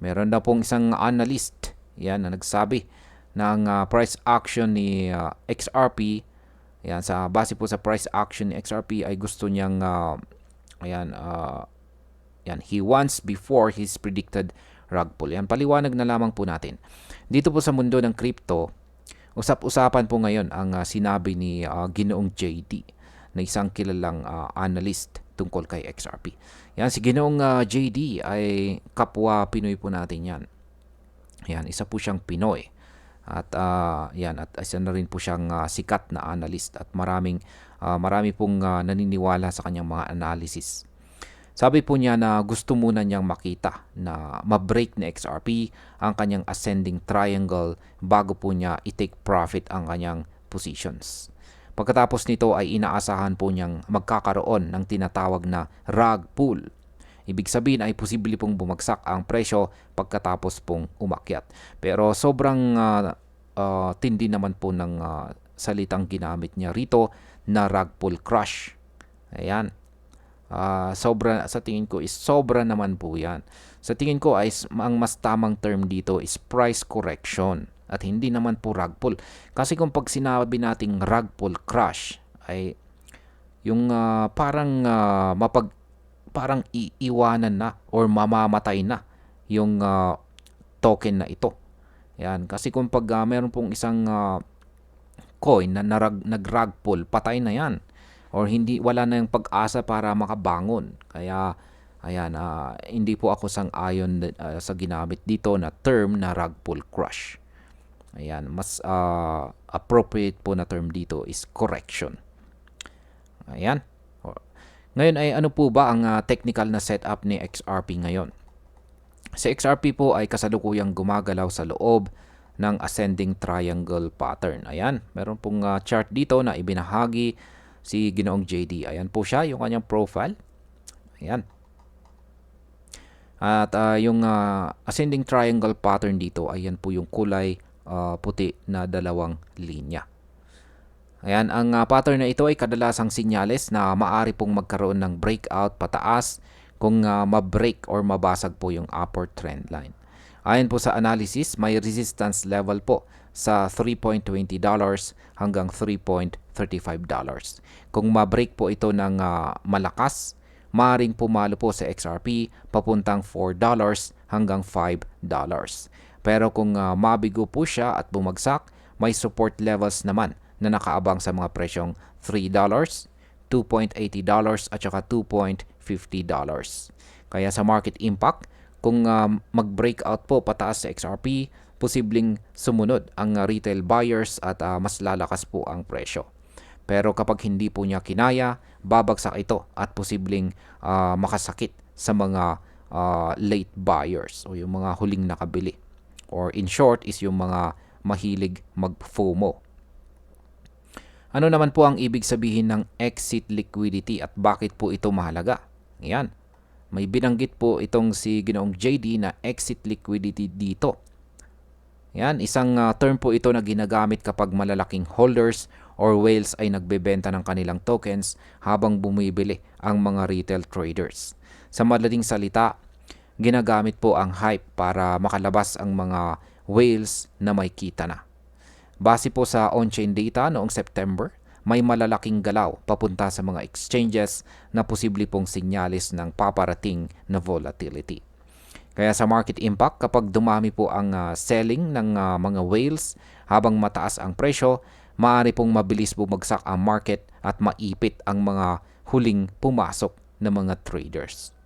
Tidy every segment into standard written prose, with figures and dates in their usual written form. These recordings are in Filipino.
Meron na pong isang analyst yan na nagsabi ng price action ni XRP. Yan, base po sa price action ni XRP ay gusto niyang ayan, yan, he wants before his predicted rug pull. Yan, paliwanag na lamang po natin. Dito po sa mundo ng crypto, usap-usapan po ngayon ang sinabi ni Ginoong JD na isang kilalang analyst tungkol kay XRP. Yan, si Ginoong JD ay kapwa Pinoy po natin yan. Yan, isa po siyang Pinoy. At yan, at isa na rin po siyang sikat na analyst at marami pong naniniwala sa kanyang mga analysis. Sabi po niya na gusto muna niyang makita na ma-break ni XRP ang kanyang ascending triangle bago po niya i-take profit ang kanyang positions. Pagkatapos nito ay inaasahan po niyang magkakaroon ng tinatawag na rug pull. Ibig sabihin ay posible pong bumagsak ang presyo pagkatapos pong umakyat. Pero sobrang tindi naman po ng salitang ginamit niya rito na rug pull crush. Ayan. Sa tingin ko is sobra naman po yan. Sa tingin ko ay ang mas tamang term dito is price correction at hindi naman po rug pull. Kasi kung pag sinabi nating rug pull crush ay yung parang iiwanan na or mamamatay na yung token na ito. Yan, kasi kung pag meron pong isang coin na nag-rug pull, patay na yan. Or wala na yung pag-asa para makabangon. Kaya ayan, hindi po ako sang-ayon sa ginamit dito na term na rug pull crush. Ayan, mas appropriate po na term dito is correction. Ayan. Ngayon ay ano po ba ang technical na setup ni XRP ngayon? Si XRP po ay kasalukuyang gumagalaw sa loob ng ascending triangle pattern. Ayan, meron pong chart dito na ibinahagi si Ginoong JD. Ayan po siya, yung kanyang profile. Ayan. At yung ascending triangle pattern dito, ayan po yung kulay puti na dalawang linya. Ayan, ang pattern na ito ay kadalasang sinyales na maaari pong magkaroon ng breakout pataas kung ma-break or mabasag po yung upward trend line. Ayon po sa analysis, may resistance level po sa $3.20 hanggang $3.35. Kung ma-break po ito ng malakas, maaaring pumalo po sa XRP papuntang $4 hanggang $5. Pero kung mabigo po siya at bumagsak, may support levels naman na nakaabang sa mga presyong $3, $2.80 at saka $2.50. Kaya sa market impact, kung mag-breakout po pataas sa XRP, posibleng sumunod ang retail buyers at mas lalakas po ang presyo. Pero kapag hindi po niya kinaya, babagsak ito at posibleng makasakit sa mga late buyers o yung mga huling nakabili. Or in short is yung mga mahilig mag-FOMO. Ano naman po ang ibig sabihin ng exit liquidity at bakit po ito mahalaga? Yan. May binanggit po itong si Ginoong JD na exit liquidity dito. Yan, isang term po ito na ginagamit kapag malalaking holders or whales ay nagbebenta ng kanilang tokens habang bumibili ang mga retail traders. Sa madaling salita, ginagamit po ang hype para makalabas ang mga whales na may kita na. Base po sa on-chain data noong September, may malalaking galaw papunta sa mga exchanges na posible pong sinyalis ng paparating na volatility. Kaya sa market impact, kapag dumami po ang selling ng mga whales habang mataas ang presyo, maaari pong mabilis bumagsak ang market at maipit ang mga huling pumasok na mga traders.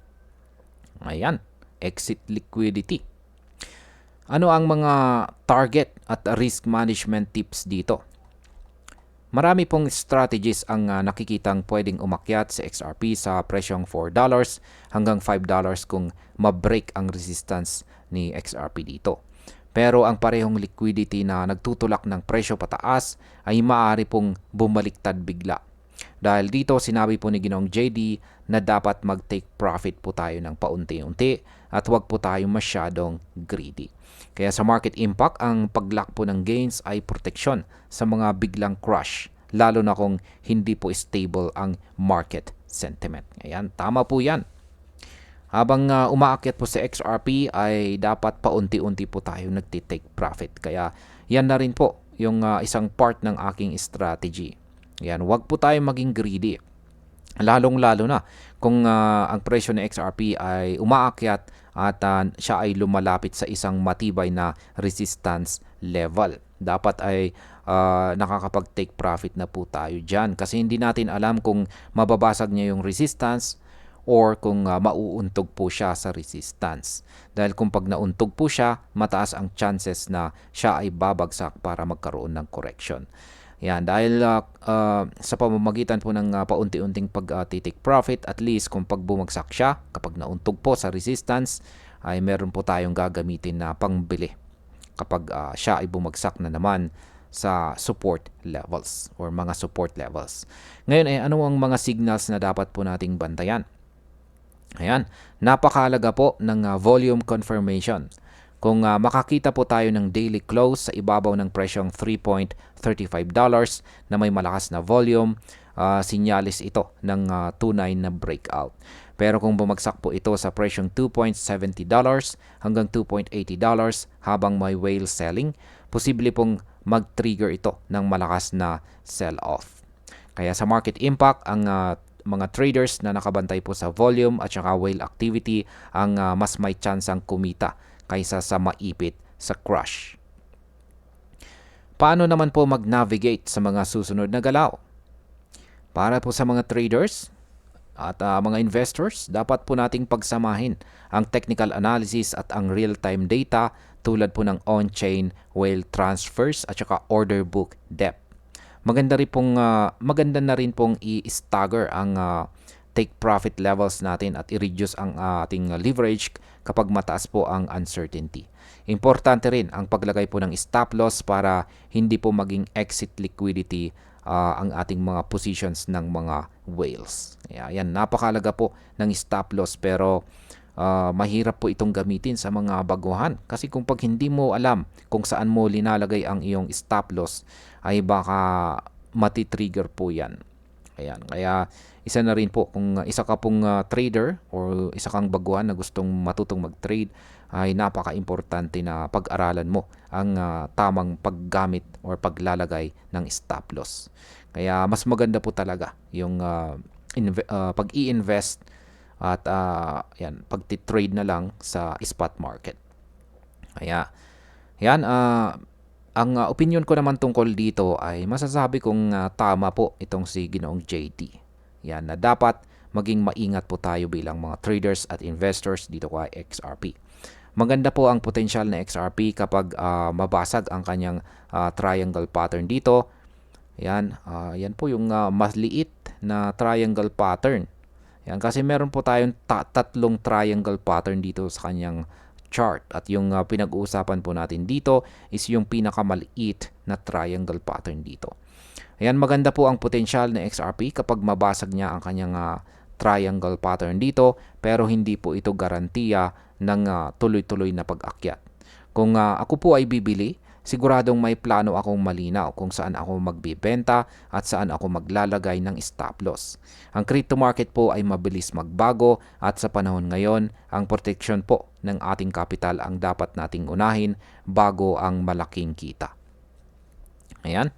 Ayan, exit liquidity. Ano ang mga target at risk management tips dito? Marami pong strategies ang nakikitang pwedeng umakyat sa XRP sa presyong $4 hanggang $5 kung ma-break ang resistance ni XRP dito. Pero ang parehong liquidity na nagtutulak ng presyo pataas ay maaari pong bumaliktad bigla. Dahil dito sinabi po ni Ginoong JD na dapat mag-take profit po tayo ng paunti-unti at huwag po tayo masyadong greedy. Kaya sa market impact, ang pag-lock po ng gains ay proteksyon sa mga biglang crush, lalo na kung hindi po stable ang market sentiment. Ayan, tama po yan. Habang umaakyat po sa XRP ay dapat paunti-unti po tayo nagtitake profit. Kaya yan na rin po yung isang part ng aking strategy. Yan, wag po tayo maging greedy. Lalong-lalo na kung ang presyo ng XRP ay umaakyat at siya ay lumalapit sa isang matibay na resistance level. Dapat ay nakakapag-take profit na po tayo dyan kasi hindi natin alam kung mababasag niya yung resistance or kung mauuntog po siya sa resistance. Dahil kung pag nauntog po siya, mataas ang chances na siya ay babagsak para magkaroon ng correction. Yan, dahil sa pamamagitan po ng paunti-unting pag-take profit, at least kung pag bumagsak siya, kapag nauntog po sa resistance, ay meron po tayong gagamitin na pangbili kapag siya ay bumagsak na naman sa support levels or mga support levels. Ngayon ay ano ang mga signals na dapat po nating bantayan? Ayan, napakahalaga po ng volume confirmation. Kung makakita po tayo ng daily close sa ibabaw ng presyong $3.35 na may malakas na volume, sinyalis ito ng tunay na breakout. Pero kung bumagsak po ito sa presyong $2.70 hanggang $2.80 habang may whale selling, posible pong mag-trigger ito ng malakas na sell-off. Kaya sa market impact, ang mga traders na nakabantay po sa volume at saka whale activity ang mas may chance ang kumita kaysa sa maipit sa crush. Paano naman po mag-navigate sa mga susunod na galaw? Para po sa mga traders at mga investors, dapat po nating pagsamahin ang technical analysis at ang real-time data tulad po ng on-chain whale transfers at saka order book depth. Maganda na rin pong i-stagger ang take profit levels natin at i-reduce ang ating leverage kapag mataas po ang uncertainty. Importante rin ang paglagay po ng stop loss para hindi po maging exit liquidity ang ating mga positions ng mga whales. Yan, napakalaga po ng stop loss pero mahirap po itong gamitin sa mga baguhan kasi kung pag hindi mo alam kung saan mo linalagay ang iyong stop loss ay baka matitrigger po yan. Ayan, kaya isa na rin po kung isa ka pong trader or isa kang baguhan na gustong matutong mag-trade ay napaka-importante na pag-aralan mo ang tamang paggamit or paglalagay ng stop loss. Kaya mas maganda po talaga yung pag-i-invest at pagti-trade na lang sa spot market. Kaya yan, ang opinion ko naman tungkol dito ay masasabi kong tama po itong si Ginoong JT. Yan, na dapat maging maingat po tayo bilang mga traders at investors dito kay XRP. Maganda po ang potensyal na XRP kapag mabasag ang kanyang triangle pattern dito. Yan, yan po yung maliit na triangle pattern. Yan, kasi meron po tayong tatlong triangle pattern dito sa kanyang chart. At yung pinag-uusapan po natin dito is yung pinakamaliit na triangle pattern dito. Ayan, maganda po ang potensyal na XRP kapag mabasag niya ang kanyang triangle pattern dito, pero hindi po ito garantiya ng tuloy-tuloy na pag-akyat. Kung ako po ay bibili, siguradong may plano akong malinaw kung saan ako magbibenta at saan ako maglalagay ng stop loss. Ang crypto market po ay mabilis magbago at sa panahon ngayon, ang protection po ng ating kapital ang dapat nating unahin bago ang malaking kita. Ayan.